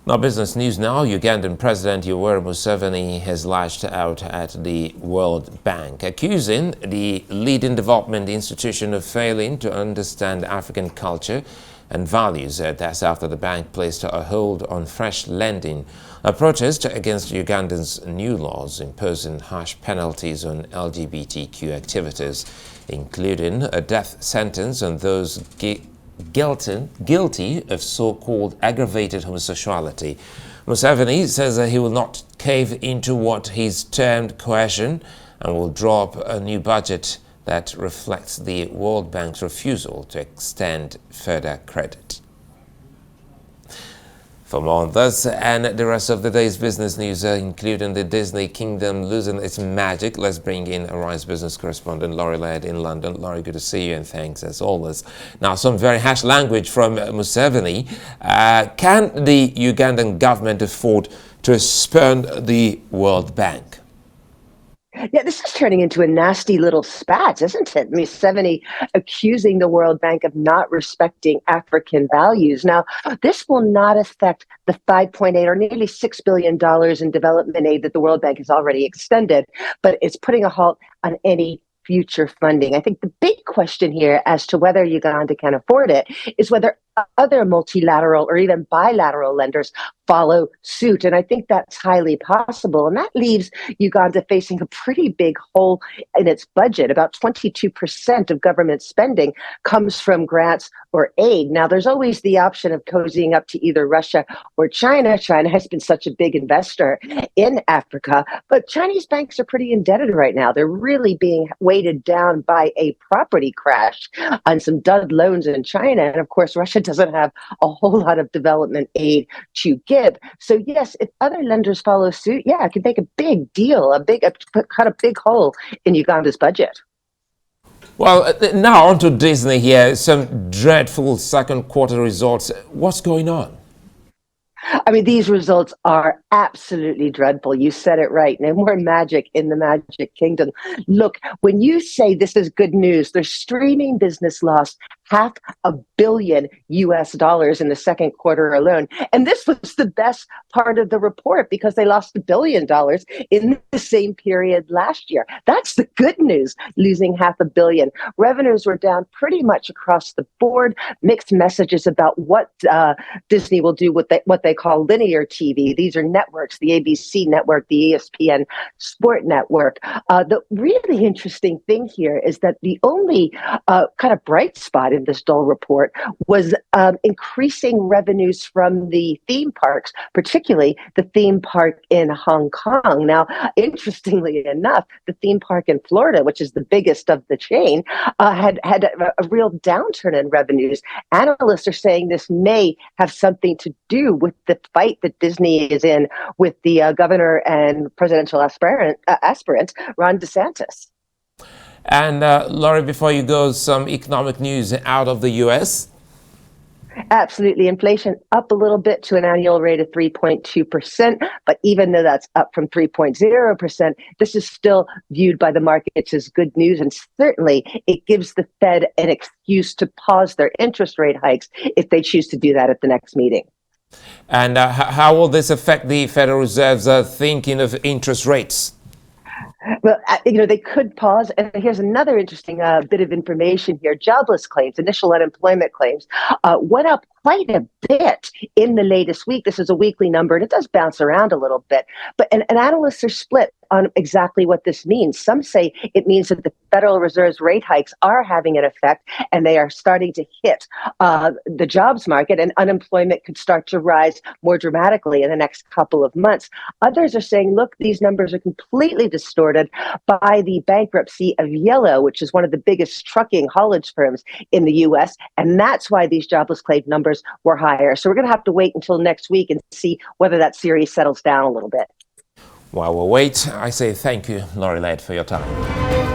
Now, business news now. Ugandan President Yoweri Museveni has lashed out at the World Bank, accusing the leading development institution of failing to understand African culture and values. That's after the bank placed a hold on fresh lending, a protest against Uganda's new laws imposing harsh penalties on LGBTQ activities, including a death sentence on those guilty of so-called aggravated homosexuality. Museveni says that he will not cave into what he's termed coercion and will draw up a new budget that reflects the World Bank's refusal to extend further credit. For more on this and the rest of the day's business news, including the Disney Kingdom losing its magic, let's bring in Arise business correspondent Laurie Laird in London. Laurie, good to see you, and thanks as always. Now, some very harsh language from Museveni. Can the Ugandan government afford to spurn the World Bank? Yeah, this is turning into a nasty little spat, isn't it? Museveni accusing the World Bank of not respecting African values. Now, this will not affect the 5.8 or nearly $6 billion in development aid that the World Bank has already extended, but it's putting a halt on any future funding. I think the big question here as to whether Uganda can afford it is whether other multilateral or even bilateral lenders follow suit. And I think that's highly possible. And that leaves Uganda facing a pretty big hole in its budget. About 22% of government spending comes from grants or aid. Now, there's always the option of cozying up to either Russia or China. China has been such a big investor in Africa, but Chinese banks are pretty indebted right now. They're really being weighted down by a property crash on some dud loans in China. And of course, Russia doesn't have a whole lot of development aid to give. So yes, if other lenders follow suit, yeah, it could make a big deal, cut a big hole in Uganda's budget. Well, now on to Disney here. Some dreadful second quarter results. What's going on? I mean, these results are absolutely dreadful. You said it right. No more magic in the Magic Kingdom. Look, when you say this is good news, their streaming business lost $500 million in the second quarter alone. And this was the best part of the report because they lost $1 billion in the same period last year. That's the good news, losing $500 million. Revenues were down pretty much across the board. Mixed messages about what Disney will do with what they call linear TV. These are networks, the ABC network, the ESPN Sport Network. The really interesting thing here is that the only kind of bright spot in this dull report was increasing revenues from the theme parks, particularly the theme park in Hong Kong. Now, interestingly enough, the theme park in Florida, which is the biggest of the chain, had a real downturn in revenues. Analysts are saying this may have something to do with the fight that Disney is in with the governor and presidential aspirant Ron DeSantis. And Laurie, before you go, some economic news out of the U.S. Absolutely. Inflation up a little bit to an annual rate of 3.2%. But even though that's up from 3.0%, this is still viewed by the markets as good news. And certainly it gives the Fed an excuse to pause their interest rate hikes if they choose to do that at the next meeting. And how will this affect the Federal Reserve's thinking of interest rates? Well, they could pause. And here's another interesting bit of information here. Jobless claims, initial unemployment claims, went up quite a bit in the latest week. This is a weekly number, and it does bounce around a little bit. But and analysts are split on exactly what this means. Some say it means that the Federal Reserve's rate hikes are having an effect, and they are starting to hit the jobs market, and unemployment could start to rise more dramatically in the next couple of months. Others are saying, look, these numbers are completely distorted by the bankruptcy of Yellow, which is one of the biggest trucking haulage firms in the U.S., and that's why these jobless claim numbers were higher. So we're going to have to wait until next week and see whether that series settles down a little bit. While we wait, I say thank you, Laurie Laird, for your time.